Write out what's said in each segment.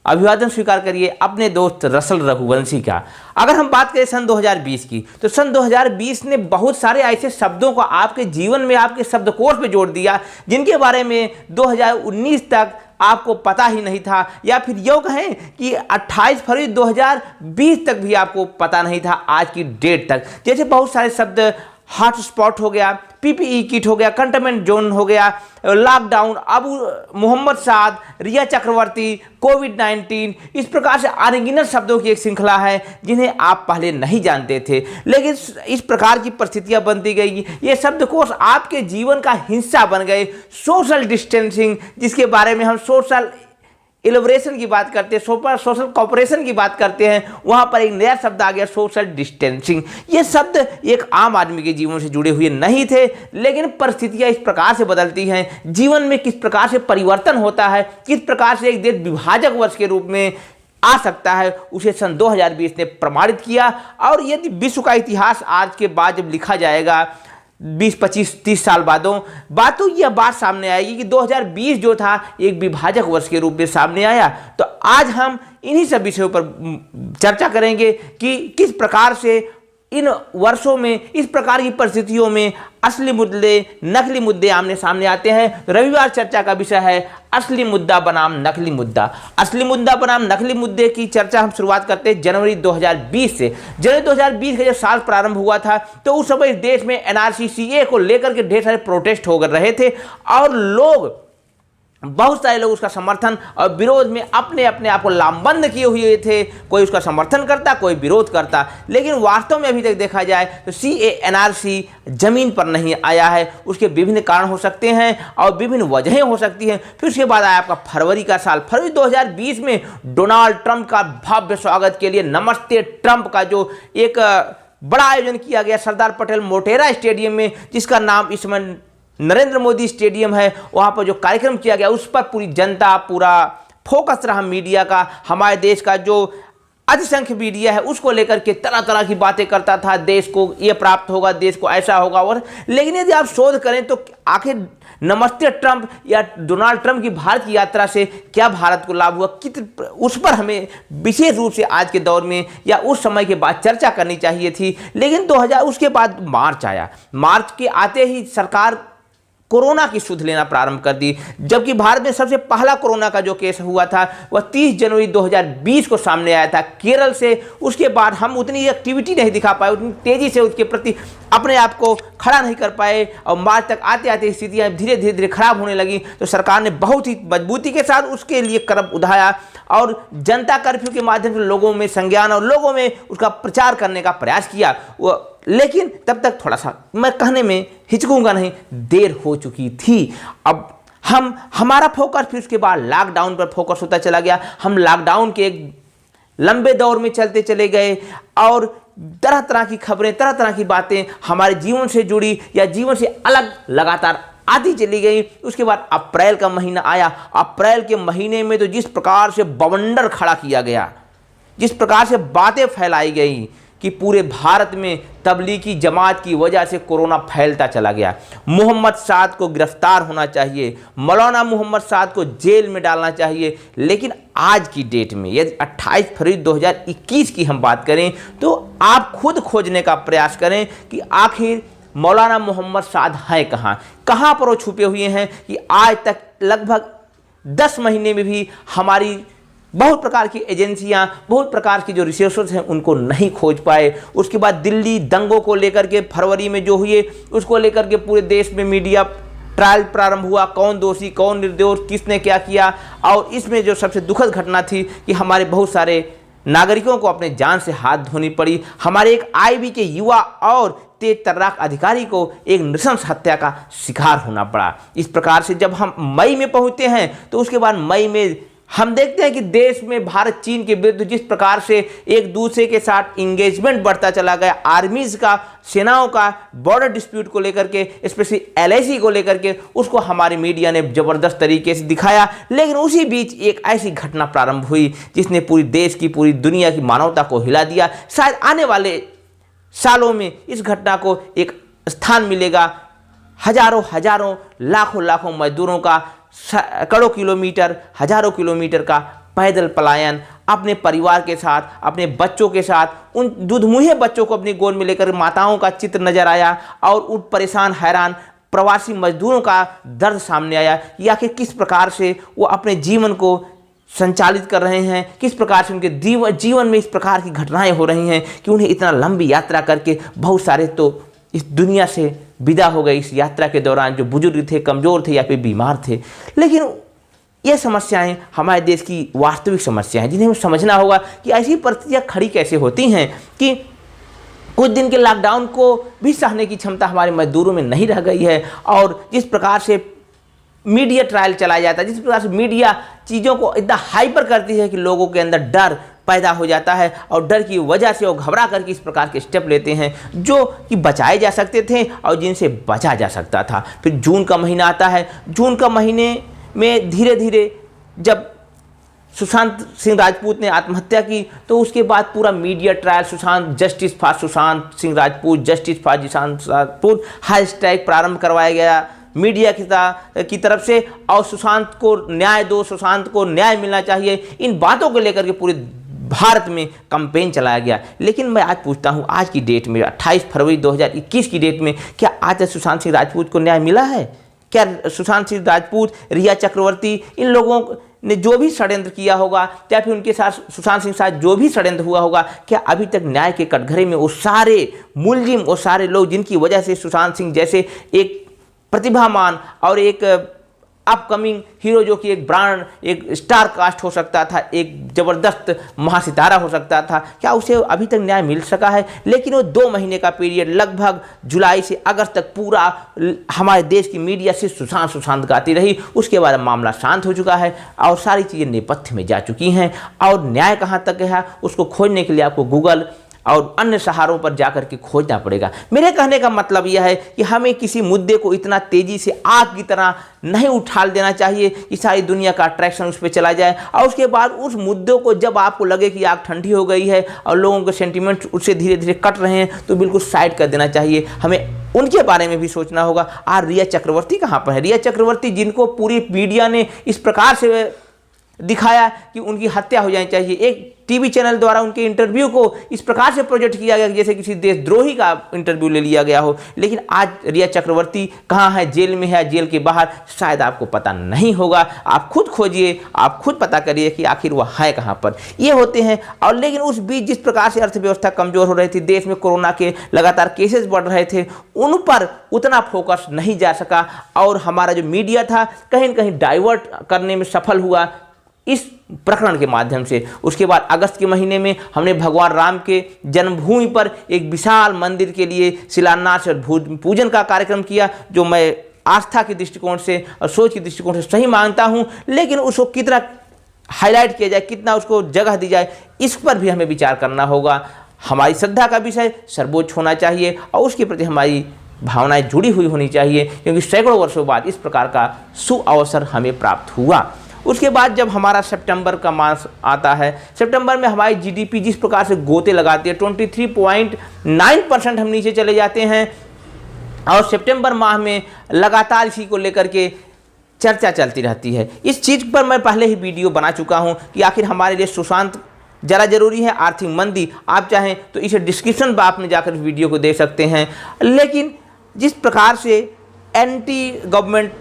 अभिवादन स्वीकार करिए अपने दोस्त रसल रघुवंशी का। अगर हम बात करें सन 2020 की, तो सन 2020 ने बहुत सारे ऐसे शब्दों को आपके जीवन में, आपके शब्दकोश में जोड़ दिया जिनके बारे में 2019 तक आपको पता ही नहीं था, या फिर यूँ कहें कि 28 फरवरी 2020 तक भी आपको पता नहीं था आज की डेट तक। जैसे बहुत सारे शब्द, हॉटस्पॉट हो गया, पीपीई किट हो गया, कंटेनमेंट जोन हो गया, लॉकडाउन, अबू मोहम्मद साद, रिया चक्रवर्ती, कोविड-19, इस प्रकार से अनगिनत शब्दों की एक श्रृंखला है जिन्हें आप पहले नहीं जानते थे, लेकिन इस प्रकार की परिस्थितियां बनती गई। ये शब्दकोश आपके जीवन का हिस्सा बन गए। सोशल डिस्टेंसिंग, जिसके बारे में हम सोशल इलेबोरेशन की बात करते हैं, सोशल कॉपरेशन की बात करते हैं, वहां पर एक नया शब्द आ गया, सोशल डिस्टेंसिंग। ये शब्द एक आम आदमी के जीवन से जुड़े हुए नहीं थे, लेकिन परिस्थितियां इस प्रकार से बदलती हैं, जीवन में किस प्रकार से परिवर्तन होता है, किस प्रकार से एक देश विभाजक वर्ष के रूप में आ सकता है, उसे सन 2020 ने प्रमाणित किया। और यदि विश्व का इतिहास आज के बाद जब लिखा जाएगा 20, 25, 30 साल बातों यह बात सामने आएगी कि 2020 जो था एक विभाजक वर्ष के रूप में सामने आया। तो आज हम इन्हीं सब विषयों पर चर्चा करेंगे कि किस प्रकार से इन वर्षों में, इस प्रकार की परिस्थितियों में असली मुद्दे, नकली मुद्दे आमने सामने आते हैं। रविवार चर्चा का विषय है असली मुद्दा बनाम नकली मुद्दा। असली मुद्दा बनाम नकली मुद्दे की चर्चा हम शुरुआत करते हैं जनवरी 2020 से। जनवरी 2020 का जब साल प्रारंभ हुआ था, तो उस समय इस देश में एनआरसी सीए को लेकर के ढेर सारे प्रोटेस्ट हो रहे थे और बहुत सारे लोग उसका समर्थन और विरोध में अपने अपने आप को लामबंद किए हुए थे। कोई उसका समर्थन करता, कोई विरोध करता, लेकिन वास्तव में अभी तक देखा जाए तो CA-NRC जमीन पर नहीं आया है। उसके विभिन्न कारण हो सकते हैं और विभिन्न वजहें हो सकती हैं। फिर उसके बाद आया आपका फरवरी का साल। फरवरी 2020 में डोनाल्ड ट्रंप का भव्य स्वागत के लिए नमस्ते ट्रंप का जो एक बड़ा आयोजन किया गया सरदार पटेल मोटेरा स्टेडियम में, जिसका नाम इस समय नरेंद्र मोदी स्टेडियम है। वहां पर जो कार्यक्रम किया गया उस पर पूरी जनता, पूरा फोकस रहा मीडिया का। हमारे देश का जो अधिसंख्य मीडिया है उसको लेकर के तरह तरह की बातें करता था, देश को ये प्राप्त होगा, देश को ऐसा होगा। और लेकिन यदि आप शोध करें तो आखिर नमस्ते ट्रंप या डोनाल्ड ट्रंप की भारत की यात्रा से क्या भारत को लाभ हुआ, उस पर हमें विशेष रूप से आज के दौर में या उस समय के बाद चर्चा करनी चाहिए थी। लेकिन 2000 उसके बाद मार्च आया। मार्च के आते ही सरकार कोरोना की सुध लेना प्रारंभ कर दी, जबकि भारत में सबसे पहला कोरोना का जो केस हुआ था वह 30 जनवरी 2020 को सामने आया था केरल से। उसके बाद हम उतनी एक्टिविटी नहीं दिखा पाए, उतनी तेजी से उसके प्रति अपने आप को खड़ा नहीं कर पाए और मार्च तक आते आते स्थितियाँ धीरे धीरे खराब होने लगी। तो सरकार ने बहुत ही मजबूती के साथ उसके लिए कदम उठाया और जनता कर्फ्यू के माध्यम से लोगों में संज्ञान और लोगों में उसका प्रचार करने का प्रयास किया। लेकिन तब तक थोड़ा सा, मैं कहने में हिचकूंगा नहीं, देर हो चुकी थी। अब हमारा फोकस फिर उसके बाद लॉकडाउन पर फोकस होता चला गया। हम लॉकडाउन के एक लंबे दौर में चलते चले गए और तरह तरह की खबरें, तरह तरह की बातें हमारे जीवन से जुड़ी या जीवन से अलग लगातार आती चली गई। उसके बाद अप्रैल का महीना आया। अप्रैल के महीने में तो जिस प्रकार से बवंडर खड़ा किया गया, जिस प्रकार से बातें फैलाई गई कि पूरे भारत में तबलीगी जमात की वजह से कोरोना फैलता चला गया। मोहम्मद साद को गिरफ्तार होना चाहिए, मौलाना मोहम्मद साद को जेल में डालना चाहिए। लेकिन आज की डेट में यदि 28 फरवरी 2021 की हम बात करें तो आप खुद खोजने का प्रयास करें कि आखिर मौलाना मोहम्मद साद है कहाँ पर वो छुपे हुए हैं कि आज तक लगभग 10 महीने में भी हमारी बहुत प्रकार की एजेंसियां, बहुत प्रकार की जो रिसोर्सेज हैं उनको नहीं खोज पाए। उसके बाद दिल्ली दंगों को लेकर के फरवरी में जो हुए उसको लेकर के पूरे देश में मीडिया ट्रायल प्रारंभ हुआ, कौन दोषी कौन निर्दोष, किसने क्या किया। और इसमें जो सबसे दुखद घटना थी कि हमारे बहुत सारे नागरिकों को अपने जान से हाथ धोनी पड़ी। हमारे एक आईबी के युवा और तेज तर्राक अधिकारी को एक नृशंस हत्या का शिकार होना पड़ा। इस प्रकार से जब हम मई में पहुंचते हैं तो उसके बाद मई में हम देखते हैं कि देश में भारत चीन के विरुद्ध जिस प्रकार से एक दूसरे के साथ इंगेजमेंट बढ़ता चला गया, आर्मीज का, सेनाओं का, बॉर्डर डिस्प्यूट को लेकर के, स्पेशली LIC को लेकर के, उसको हमारी मीडिया ने जबरदस्त तरीके से दिखाया। लेकिन उसी बीच एक ऐसी घटना प्रारंभ हुई जिसने पूरी देश की, पूरी दुनिया की मानवता को हिला दिया। शायद आने वाले सालों में इस घटना को एक स्थान मिलेगा। हजारों लाखों मजदूरों का, सैकड़ों किलोमीटर, हजारों किलोमीटर का पैदल पलायन, अपने परिवार के साथ, अपने बच्चों के साथ, उन दुधमुहे बच्चों को अपनी गोद में लेकर माताओं का चित्र नजर आया और उन परेशान हैरान प्रवासी मजदूरों का दर्द सामने आया, या कि किस प्रकार से वो अपने जीवन को संचालित कर रहे हैं, किस प्रकार से उनके जीवन में इस प्रकार की घटनाएं हो रही हैं कि उन्हें इतना लंबी यात्रा करके बहुत सारे तो इस दुनिया से विदा हो गए इस यात्रा के दौरान, जो बुजुर्ग थे, कमज़ोर थे या फिर बीमार थे। लेकिन ये समस्याएं हमारे देश की वास्तविक समस्याएं हैं, जिन्हें हमें समझना होगा कि ऐसी परिस्थितियां खड़ी कैसे होती हैं कि कुछ दिन के लॉकडाउन को भी सहने की क्षमता हमारे मजदूरों में नहीं रह गई है, और जिस प्रकार से मीडिया ट्रायल चलाया जाता है, जिस प्रकार से मीडिया चीज़ों को इतना हाइपर करती है कि लोगों के अंदर डर पैदा हो जाता है, और डर की वजह से वो घबरा करके इस प्रकार के स्टेप लेते हैं जो कि बचाए जा सकते थे और जिनसे बचा जा सकता था। फिर जून का महीना आता है। जून का महीने में धीरे धीरे जब सुशांत सिंह राजपूत ने आत्महत्या की, तो उसके बाद पूरा media trial justice for Sushant Singh Rajput, justice for Sushant Rajput hashtag प्रारंभ करवाया गया मीडिया की तरफ से, और सुशांत को न्याय दो, सुशांत को न्याय मिलना चाहिए, इन बातों को लेकर के पूरे भारत में कैंपेन चलाया गया। लेकिन मैं आज पूछता हूं, आज की डेट में 28 फरवरी 2021 की डेट में क्या आज सुशांत सिंह राजपूत को न्याय मिला है? क्या सुशांत सिंह राजपूत, रिया चक्रवर्ती, इन लोगों ने जो भी षड्यंत्र किया होगा या फिर उनके साथ सुशांत सिंह साथ जो भी षड्यंत्र हुआ होगा, क्या अभी तक न्याय के कटघरे में वो सारे मुलजिम, वो सारे लोग जिनकी वजह से सुशांत सिंह जैसे एक प्रतिभामान और एक अपकमिंग हीरो, जो कि एक ब्रांड, एक स्टार कास्ट हो सकता था, एक ज़बरदस्त महासितारा हो सकता था, क्या उसे अभी तक न्याय मिल सका है? लेकिन वो 2 महीने का पीरियड, लगभग जुलाई से अगस्त तक पूरा हमारे देश की मीडिया से सुशांत सुशांत गाती रही। उसके बाद मामला शांत हो चुका है और सारी चीज़ें नेपथ्य में जा चुकी हैं, और न्याय कहाँ तक है उसको खोजने के लिए आपको गूगल और अन्य सहारों पर जाकर के खोजना पड़ेगा। मेरे कहने का मतलब यह है कि हमें किसी मुद्दे को इतना तेजी से आग की तरह नहीं उछाल देना चाहिए कि सारी दुनिया का अट्रैक्शन उस पर चला जाए, और उसके बाद उस मुद्दों को जब आपको लगे कि आग ठंडी हो गई है और लोगों के सेंटीमेंट उससे धीरे धीरे कट रहे हैं, तो बिल्कुल साइड कर देना चाहिए। हमें उनके बारे में भी सोचना होगा। आज रिया चक्रवर्ती कहाँ पर है? रिया चक्रवर्ती, जिनको पूरी मीडिया ने इस प्रकार से दिखाया कि उनकी हत्या हो जानी चाहिए, एक टीवी चैनल द्वारा उनके इंटरव्यू को इस प्रकार से प्रोजेक्ट किया गया जैसे किसी देशद्रोही का इंटरव्यू ले लिया गया हो। लेकिन आज रिया चक्रवर्ती कहाँ है? जेल में है, जेल के बाहर, शायद आपको पता नहीं होगा। आप खुद खोजिए, आप खुद पता करिए कि आखिर वह है कहाँ पर। ये होते हैं। और लेकिन उस बीच जिस प्रकार से अर्थव्यवस्था कमजोर हो रही थी, देश में कोरोना के लगातार केसेस बढ़ रहे थे, उन पर उतना फोकस नहीं जा सका, और हमारा जो मीडिया था कहीं न कहीं डाइवर्ट करने में सफल हुआ इस प्रकरण के माध्यम से। उसके बाद अगस्त के महीने में हमने भगवान राम के जन्मभूमि पर एक विशाल मंदिर के लिए शिलान्यास और पूजन का कार्यक्रम किया, जो मैं आस्था के दृष्टिकोण से और सोच के दृष्टिकोण से सही मानता हूं। लेकिन उसको कितना हाईलाइट किया जाए, कितना उसको जगह दी जाए, इस पर भी हमें विचार करना होगा। हमारी श्रद्धा का विषय सर्वोच्च होना चाहिए और उसके प्रति हमारी भावनाएं जुड़ी हुई होनी चाहिए, क्योंकि सैकड़ों वर्षों बाद इस प्रकार का सुअवसर हमें प्राप्त हुआ। उसके बाद जब हमारा सितंबर का मास आता है, सितंबर में हमारी जीडीपी जिस प्रकार से गोते लगाती है, 23.9% हम नीचे चले जाते हैं, और सितंबर माह में लगातार इसी को लेकर के चर्चा चलती रहती है। इस चीज़ पर मैं पहले ही वीडियो बना चुका हूं कि आखिर हमारे लिए सुशांत ज़रा जरूरी है, आर्थिक मंदी। आप चाहें तो इसे डिस्क्रिप्शन बॉक्स में जाकर वीडियो को देख सकते हैं। लेकिन जिस प्रकार से एंटी गवर्नमेंट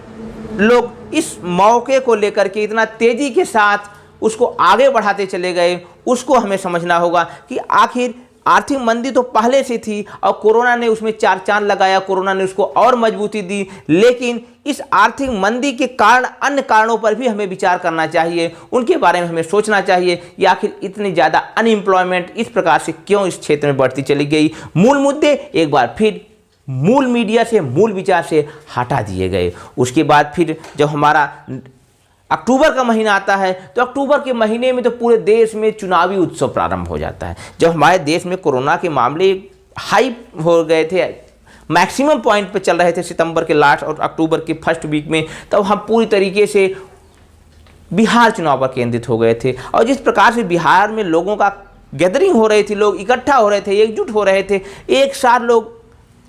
लोग इस मौके को लेकर के इतना तेजी के साथ उसको आगे बढ़ाते चले गए, उसको हमें समझना होगा कि आखिर आर्थिक मंदी तो पहले से थी और कोरोना ने उसमें 4 चांद लगाया, कोरोना ने उसको और मजबूती दी। लेकिन इस आर्थिक मंदी के कारण अन्य कारणों पर भी हमें विचार करना चाहिए, उनके बारे में हमें सोचना चाहिए कि आखिर इतनी ज़्यादा अनएम्प्लॉयमेंट इस प्रकार से क्यों इस क्षेत्र में बढ़ती चली गई। मूल मुद्दे एक बार फिर मूल मीडिया से, मूल विचार से हटा दिए गए। उसके बाद फिर जब हमारा अक्टूबर का महीना आता है, तो अक्टूबर के महीने में तो पूरे देश में चुनावी उत्सव प्रारंभ हो जाता है। जब हमारे देश में कोरोना के मामले हाई हो गए थे, मैक्सिमम पॉइंट पे चल रहे थे सितंबर के लास्ट और अक्टूबर के फर्स्ट वीक में, तब हम पूरी तरीके से बिहार चुनाव पर केंद्रित हो गए थे। और जिस प्रकार से बिहार में लोगों का गैदरिंग हो रही थी, लोग इकट्ठा हो रहे थे, एकजुट हो रहे थे, एक साथ लोग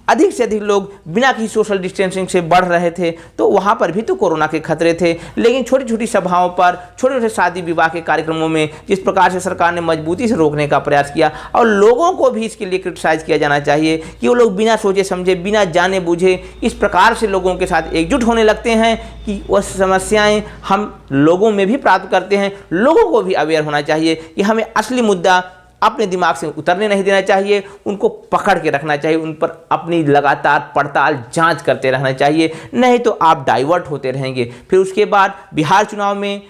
अधिक से अधिक लोग बिना किसी सोशल डिस्टेंसिंग से बढ़ रहे थे, तो वहाँ पर भी तो कोरोना के खतरे थे। लेकिन छोटी छोटी सभाओं पर, छोटे छोटे शादी विवाह के कार्यक्रमों में जिस प्रकार से सरकार ने मजबूती से रोकने का प्रयास किया, और लोगों को भी इसके लिए क्रिटिसाइज किया जाना चाहिए कि वो लोग बिना सोचे समझे, बिना जाने बूझे इस प्रकार से लोगों के साथ एकजुट होने लगते हैं कि वह समस्याएं हम लोगों में भी प्राप्त करते हैं। लोगों को भी अवेयर होना चाहिए कि हमें असली मुद्दा अपने दिमाग से उतरने नहीं देना चाहिए, उनको पकड़ के रखना चाहिए, उन पर अपनी लगातार पड़ताल जांच करते रहना चाहिए, नहीं तो आप डाइवर्ट होते रहेंगे। फिर उसके बाद बिहार चुनाव में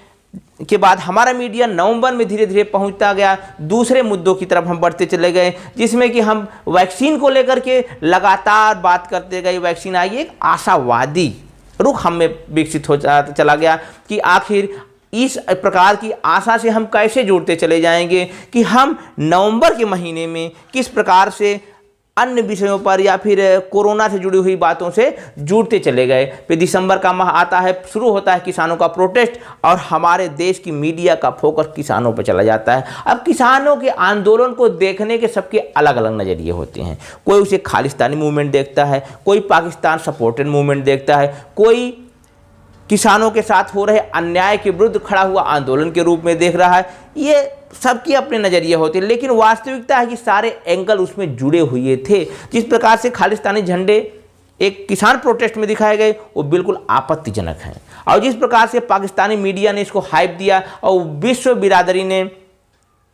के बाद हमारा मीडिया नवंबर में धीरे धीरे पहुंचता गया, दूसरे मुद्दों की तरफ हम बढ़ते चले गए, जिसमें कि हम वैक्सीन को लेकर के लगातार बात करते गए। वैक्सीन आई, एक आशावादी रुख हम में विकसित हो चला गया कि आखिर इस प्रकार की आशा से हम कैसे जुड़ते चले जाएंगे कि हम नवंबर के महीने में किस प्रकार से अन्य विषयों पर या फिर कोरोना से जुड़ी हुई बातों से जुड़ते चले गए। फिर दिसंबर का माह आता है, शुरू होता है किसानों का प्रोटेस्ट, और हमारे देश की मीडिया का फोकस किसानों पर चला जाता है। अब किसानों के आंदोलन को देखने के सबके अलग अलग नज़रिए होते हैं। कोई उसे खालिस्तानी मूवमेंट देखता है, कोई पाकिस्तान सपोर्टेड मूवमेंट देखता है, कोई किसानों के साथ हो रहे अन्याय के विरुद्ध खड़ा हुआ आंदोलन के रूप में देख रहा है। ये सबके अपने नज़रिए होते हैं, लेकिन वास्तविकता है कि सारे एंगल उसमें जुड़े हुए थे। जिस प्रकार से खालिस्तानी झंडे एक किसान प्रोटेस्ट में दिखाए गए, वो बिल्कुल आपत्तिजनक हैं, और जिस प्रकार से पाकिस्तानी मीडिया ने इसको हाइप दिया और विश्व बिरादरी ने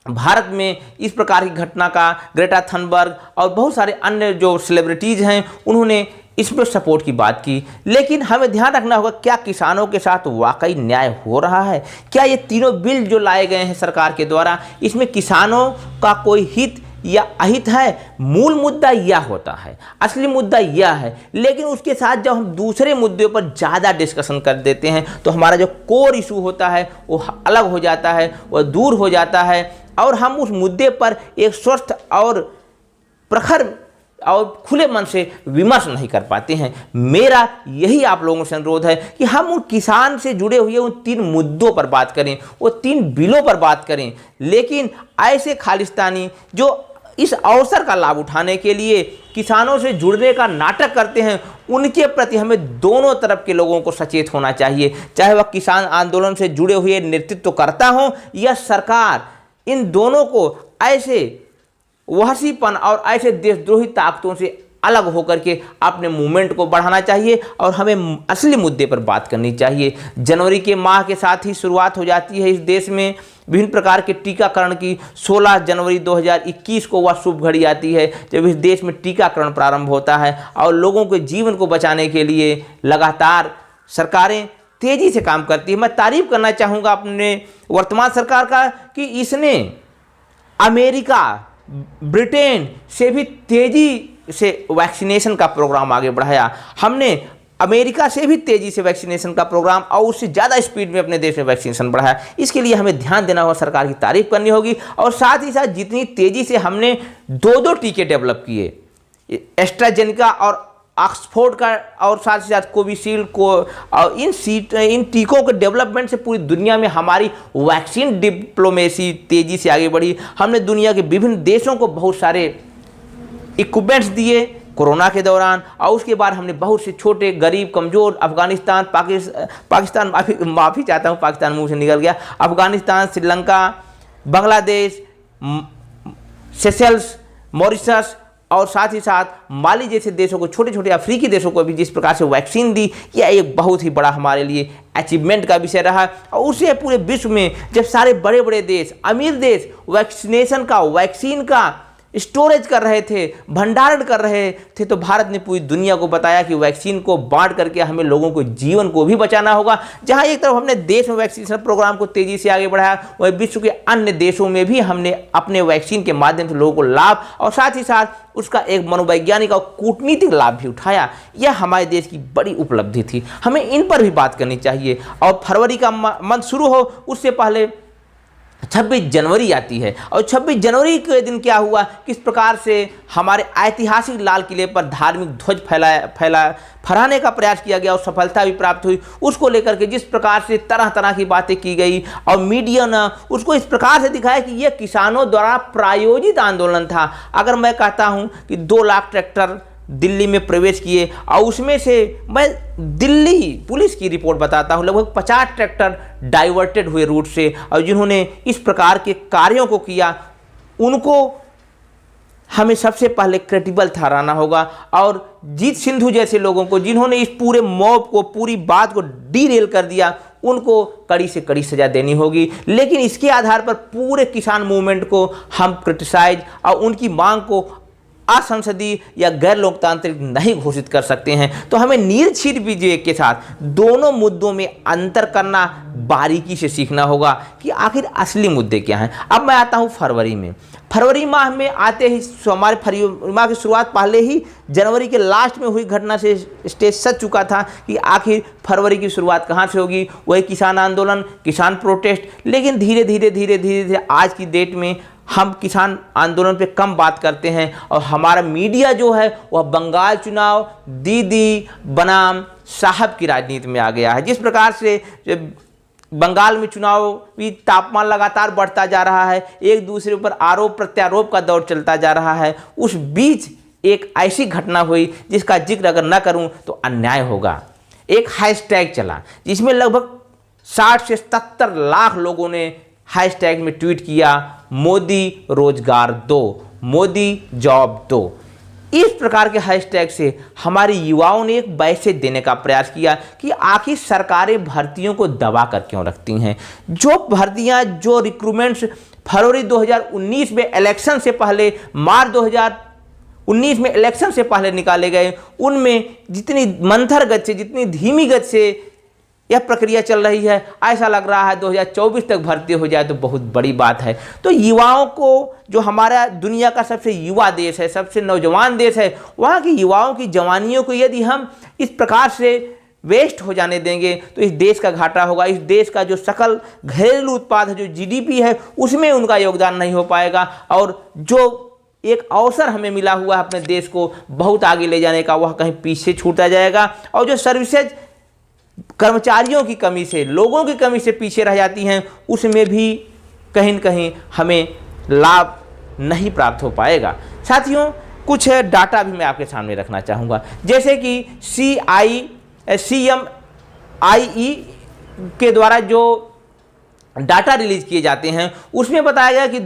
भारत में इस प्रकार की घटना का, ग्रेटा थनबर्ग और बहुत सारे अन्य जो सेलिब्रिटीज़ हैं, उन्होंने इस पर सपोर्ट की बात की। लेकिन हमें ध्यान रखना होगा, क्या किसानों के साथ वाकई न्याय हो रहा है? क्या ये तीनों बिल जो लाए गए हैं सरकार के द्वारा, इसमें किसानों का कोई हित या अहित है? मूल मुद्दा यह होता है, असली मुद्दा यह है। लेकिन उसके साथ जब हम दूसरे मुद्दों पर ज़्यादा डिस्कशन कर देते हैं, तो हमारा जो कोर इशू होता है वो अलग हो जाता है, वह दूर हो जाता है, और हम उस मुद्दे पर एक स्वस्थ और प्रखर और खुले मन से विमर्श नहीं कर पाते हैं। मेरा यही आप लोगों से अनुरोध है कि हम उन किसान से जुड़े हुए उन 3 मुद्दों पर बात करें, वो 3 बिलों पर बात करें, लेकिन ऐसे खालिस्तानी जो इस अवसर का लाभ उठाने के लिए किसानों से जुड़ने का नाटक करते हैं, उनके प्रति हमें दोनों तरफ के लोगों को सचेत होना चाहिए, चाहे वह किसान आंदोलन से जुड़े हुए नेतृत्व करता हो या सरकार। इन दोनों को ऐसे वहसीपन और ऐसे देशद्रोही ताकतों से अलग होकर के अपने मूवमेंट को बढ़ाना चाहिए, और हमें असली मुद्दे पर बात करनी चाहिए। जनवरी के माह के साथ ही शुरुआत हो जाती है इस देश में विभिन्न प्रकार के टीकाकरण की। 16 जनवरी 2021 को वह शुभ घड़ी आती है जब इस देश में टीकाकरण प्रारंभ होता है, और लोगों के जीवन को बचाने के लिए लगातार सरकारें तेज़ी से काम करती है। मैं तारीफ करना चाहूँगा अपने वर्तमान सरकार का कि इसने अमेरिका, ब्रिटेन से भी तेज़ी से वैक्सीनेशन का प्रोग्राम आगे बढ़ाया। हमने अमेरिका से भी तेज़ी से वैक्सीनेशन का प्रोग्राम और उससे ज़्यादा स्पीड में अपने देश में वैक्सीनेशन बढ़ाया। इसके लिए हमें ध्यान देना होगा, सरकार की तारीफ करनी होगी, और साथ ही साथ जितनी तेज़ी से हमने 2 टीके डेवलप किए, एस्ट्राजेनेका और ऑक्सफोर्ड का, और साथ ही साथ कोविशील्ड को, और इन टीकों के डेवलपमेंट से पूरी दुनिया में हमारी वैक्सीन डिप्लोमेसी तेज़ी से आगे बढ़ी। हमने दुनिया के विभिन्न देशों को बहुत सारे इक्विपमेंट्स दिए कोरोना के दौरान, और उसके बाद हमने बहुत से छोटे गरीब कमज़ोर अफगानिस्तान, पाकिस्तान माफ़ी चाहता हूँ, पाकिस्तान मुँह से निकल गया, अफगानिस्तान, श्रीलंका, बांग्लादेश, सेशेल्स, मॉरिशस और साथ ही साथ माली जैसे देशों को, छोटे छोटे अफ्रीकी देशों को भी जिस प्रकार से वैक्सीन दी, यह एक बहुत ही बड़ा हमारे लिए अचीवमेंट का विषय रहा। और उसे पूरे विश्व में जब सारे बड़े बड़े देश, अमीर देश वैक्सीनेशन का, वैक्सीन का स्टोरेज कर रहे थे, भंडारण कर रहे थे, तो भारत ने पूरी दुनिया को बताया कि वैक्सीन को बांट करके हमें लोगों को जीवन को भी बचाना होगा। जहां एक तरफ हमने देश में वैक्सीनेशन प्रोग्राम को तेजी से आगे बढ़ाया, वहीं विश्व के अन्य देशों में भी हमने अपने वैक्सीन के माध्यम से लोगों को लाभ और साथ ही साथ उसका एक मनोवैज्ञानिक और कूटनीतिक लाभ भी उठाया। यह हमारे देश की बड़ी उपलब्धि थी, हमें इन पर भी बात करनी चाहिए। और फरवरी का मंथ शुरू हो उससे पहले 26 जनवरी आती है, और 26 जनवरी के दिन क्या हुआ, किस प्रकार से हमारे ऐतिहासिक लाल किले पर धार्मिक ध्वज फहराने का प्रयास किया गया और सफलता भी प्राप्त हुई। उसको लेकर के जिस प्रकार से तरह तरह की बातें की गई, और मीडिया ने उसको इस प्रकार से दिखाया कि यह किसानों द्वारा प्रायोजित आंदोलन था। अगर मैं कहता हूं कि 2 लाख ट्रैक्टर दिल्ली में प्रवेश किए और उसमें से मैं दिल्ली पुलिस की रिपोर्ट बताता हूँ, लगभग 50 ट्रैक्टर डाइवर्टेड हुए रूट से, और जिन्होंने इस प्रकार के कार्यों को किया उनको हमें सबसे पहले क्रेडिबल ठहराना होगा। और जीत सिंधु जैसे लोगों को, जिन्होंने इस पूरे मॉब को, पूरी बात को डीरेल कर दिया, उनको कड़ी से कड़ी सजा देनी होगी। लेकिन इसके आधार पर पूरे किसान मूवमेंट को हम क्रिटिसाइज और उनकी मांग को असंसदीय या गैर लोकतांत्रिक नहीं घोषित कर सकते हैं। तो हमें निर्छीर विवेक के साथ दोनों मुद्दों में अंतर करना, बारीकी से सीखना होगा कि आखिर असली मुद्दे क्या हैं। अब मैं आता हूं फरवरी में। फरवरी माह में आते ही, हमारे फरवरी माह की शुरुआत पहले ही जनवरी के लास्ट में हुई घटना से स्टेज सज चुका था कि आखिर फरवरी की शुरुआत कहाँ से होगी, वही किसान आंदोलन, किसान प्रोटेस्ट। लेकिन धीरे धीरे आज की डेट में हम किसान आंदोलन पे कम बात करते हैं और हमारा मीडिया जो है वह बंगाल चुनाव, दीदी बनाम साहब की राजनीति में आ गया है। जिस प्रकार से बंगाल में चुनावी तापमान लगातार बढ़ता जा रहा है, एक दूसरे पर आरोप प्रत्यारोप का दौर चलता जा रहा है, उस बीच एक ऐसी घटना हुई जिसका जिक्र अगर न करूं तो अन्याय होगा। एक हैशटैग चला जिसमें लगभग 60 से 77 लाख लोगों ने हैशटैग में ट्वीट किया, मोदी रोजगार दो, मोदी जॉब दो। इस प्रकार के हैशटैग से हमारे युवाओं ने एक मैसेज देने का प्रयास किया कि आखिर सरकारें भर्तियों को दबा कर क्यों रखती हैं। जो भर्तियां, जो रिक्रूटमेंट्स फरवरी 2019 में इलेक्शन से पहले, मार्च 2019 में इलेक्शन से पहले निकाले गए, उनमें जितनी मंथर गति से, जितनी धीमी गति से यह प्रक्रिया चल रही है, ऐसा लग रहा है 2024 तक भर्ती हो जाए तो बहुत बड़ी बात है। तो युवाओं को, जो हमारा दुनिया का सबसे युवा देश है, सबसे नौजवान देश है, वहाँ की युवाओं की जवानियों को यदि हम इस प्रकार से वेस्ट हो जाने देंगे तो इस देश का घाटा होगा। इस देश का जो सकल घरेलू उत्पाद है, जो जीडीपी है, उसमें उनका योगदान नहीं हो पाएगा। और जो एक अवसर हमें मिला हुआ है अपने देश को बहुत आगे ले जाने का, वह कहीं पीछे छूटा जाएगा। और जो सर्विसेज कर्मचारियों की कमी से, लोगों की कमी से पीछे रह जाती हैं, उसमें भी कहीं न कहीं हमें लाभ नहीं प्राप्त हो पाएगा। साथियों, कुछ डाटा भी मैं आपके सामने रखना चाहूँगा। जैसे कि CMIE के द्वारा जो डाटा रिलीज किए जाते हैं, उसमें बताया गया कि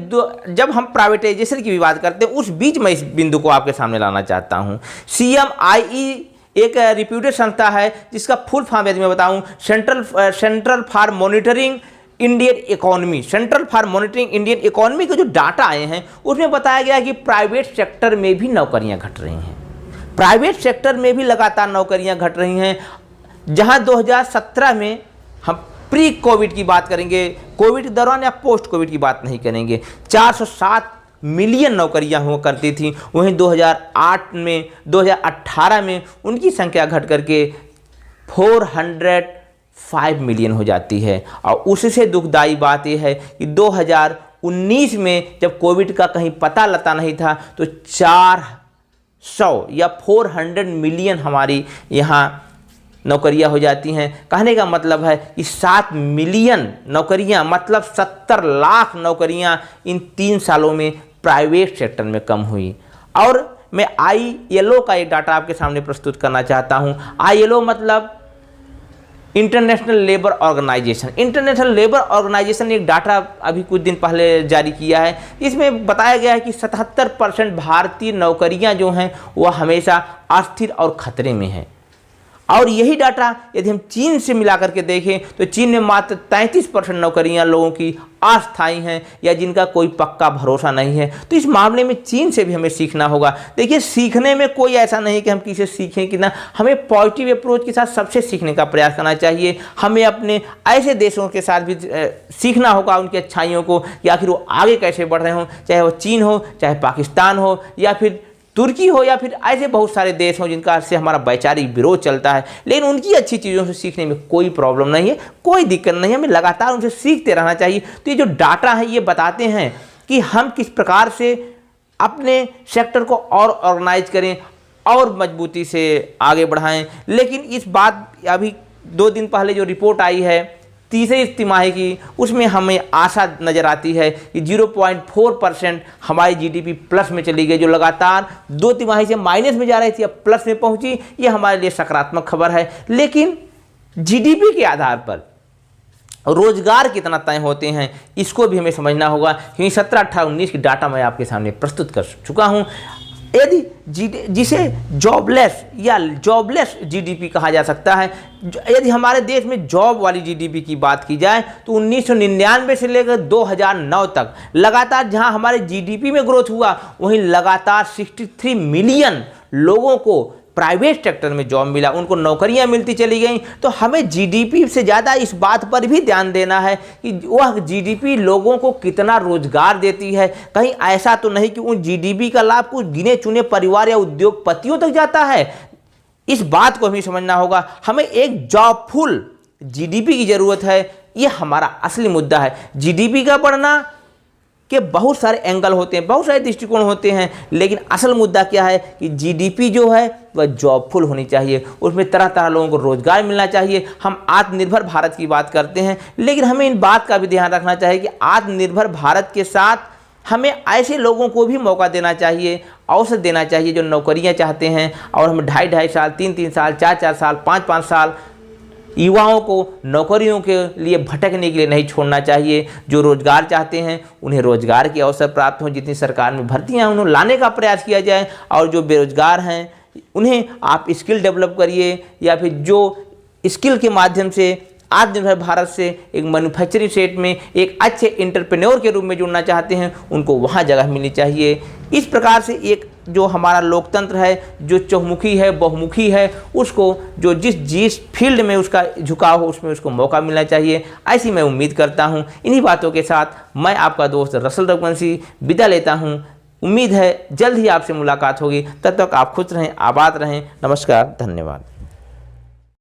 जब हम प्राइवेटाइजेशन की भी बात करते हैं, उस बीच मैं इस बिंदु को आपके सामने लाना चाहता हूँ। CMIE एक रिप्यूटेड संस्था है जिसका फुल फॉर्म यदि मैं बताऊं, central for monitoring Indian economy. Central for monitoring Indian economy के जो डाटा आए हैं उसमें बताया गया कि प्राइवेट सेक्टर में भी नौकरियां घट रही हैं। प्राइवेट सेक्टर में भी लगातार नौकरियां घट रही हैं। जहां 2017 में हम प्री कोविड की बात करेंगे, कोविड के दौरान या पोस्ट कोविड की बात नहीं करेंगे, 407 मिलियन नौकरियां हुआ करती थी, वहीं 2018 में उनकी संख्या घट करके 405 मिलियन हो जाती है। और उससे दुखदाई बात यह है कि 2019 में जब कोविड का कहीं पता लता नहीं था तो 400 या 400 मिलियन हमारी यहाँ नौकरियां हो जाती हैं। कहने का मतलब है कि 7 मिलियन नौकरियां, मतलब 70 लाख नौकरियां इन 3 सालों में प्राइवेट सेक्टर में कम हुई। और मैं ILO का एक डाटा आपके सामने प्रस्तुत करना चाहता हूं। ILO मतलब international labour organisation. International labour organisation ने एक डाटा अभी कुछ दिन पहले जारी किया है। इसमें बताया गया है कि 77% भारतीय नौकरियां जो हैं वह हमेशा अस्थिर और खतरे में हैं। और यही डाटा यदि हम चीन से मिला करके देखें तो चीन में मात्र 33% नौकरियां लोगों की अस्थायी हैं या जिनका कोई पक्का भरोसा नहीं है। तो इस मामले में चीन से भी हमें सीखना होगा। देखिए, सीखने में कोई ऐसा नहीं कि हम किसी से सीखें कि ना, हमें पॉजिटिव अप्रोच के साथ सबसे सीखने का प्रयास करना चाहिए। हमें अपने ऐसे देशों के साथ भी सीखना होगा उनकी अच्छाइयों को कि आखिर वो आगे कैसे बढ़ रहे हों, चाहे वो चीन हो, चाहे पाकिस्तान हो, या फिर तुर्की हो, या फिर ऐसे बहुत सारे देश हों जिनका से हमारा वैचारिक विरोध चलता है। लेकिन उनकी अच्छी चीज़ों से सीखने में कोई प्रॉब्लम नहीं है, कोई दिक्कत नहीं है। हमें लगातार उनसे सीखते रहना चाहिए। तो ये जो डाटा है ये बताते हैं कि हम किस प्रकार से अपने सेक्टर को और ऑर्गेनाइज करें और मजबूती से आगे बढ़ाएं। लेकिन इस बात, अभी 2 दिन पहले जो रिपोर्ट आई है तीसरी तिमाही की, उसमें हमें आशा नज़र आती है कि 0.4% हमारी जीडीपी प्लस में चली गई, जो लगातार 2 तिमाही से माइनस में जा रही थी अब प्लस में पहुंची। ये हमारे लिए सकारात्मक खबर है। लेकिन जीडीपी के आधार पर रोजगार कितना तय होते हैं, इसको भी हमें समझना होगा, क्योंकि 17, 18, 19 की डाटा मैं आपके सामने प्रस्तुत कर चुका हूं। यदि जिसे जॉबलेस जीडीपी कहा जा सकता है, यदि हमारे देश में जॉब वाली जीडीपी की बात की जाए तो 1999 से लेकर 2009 तक लगातार जहां हमारे जीडीपी में ग्रोथ हुआ, वहीं लगातार 63 मिलियन लोगों को प्राइवेट सेक्टर में जॉब मिला, उनको नौकरियां मिलती चली गई। तो हमें जीडीपी से ज़्यादा इस बात पर भी ध्यान देना है कि वह जीडीपी लोगों को कितना रोजगार देती है। कहीं ऐसा तो नहीं कि उन जीडीपी का लाभ कुछ गिने चुने परिवार या उद्योगपतियों तक जाता है। इस बात को भी समझना होगा। हमें एक जॉबफुल जीडीपी की ज़रूरत है, यह हमारा असली मुद्दा है। जीडीपी का बढ़ना के बहुत सारे एंगल होते हैं, बहुत सारे दृष्टिकोण होते हैं, लेकिन असल मुद्दा क्या है कि जीडीपी जो है वह जॉबफुल होनी चाहिए, उसमें तरह तरह लोगों को रोजगार मिलना चाहिए। हम आत्मनिर्भर भारत की बात करते हैं, लेकिन हमें इन बात का भी ध्यान रखना चाहिए कि आत्मनिर्भर भारत के साथ हमें ऐसे लोगों को भी मौका देना चाहिए, अवसर देना चाहिए जो नौकरियां चाहते हैं, और हम 2.5 साल, 3 साल, 4 साल, 5 साल युवाओं को नौकरियों के लिए भटकने के लिए नहीं छोड़ना चाहिए। जो रोजगार चाहते हैं उन्हें रोजगार के अवसर प्राप्त हों, जितनी सरकार में भर्तियां हैं उन्हें लाने का प्रयास किया जाए, और जो बेरोजगार हैं उन्हें आप स्किल डेवलप करिए, या फिर जो स्किल के माध्यम से आत्मनिर्भर भारत से एक मैन्युफैक्चरिंग सेट में एक अच्छे एंटरप्रेन्योर के रूप में जुड़ना चाहते हैं, उनको वहाँ जगह मिलनी चाहिए। इस प्रकार से एक जो हमारा लोकतंत्र है, जो चहुमुखी है, बहुमुखी है, उसको जो जिस फील्ड में उसका झुकाव हो उसमें उसको मौका मिलना चाहिए, ऐसी मैं उम्मीद करता हूँ। इन्हीं बातों के साथ मैं आपका दोस्त रसल रघुवंशी विदा लेता हूँ। उम्मीद है जल्द ही आपसे मुलाकात होगी। तब तक आप खुश रहें, आबाद रहें। नमस्कार, धन्यवाद।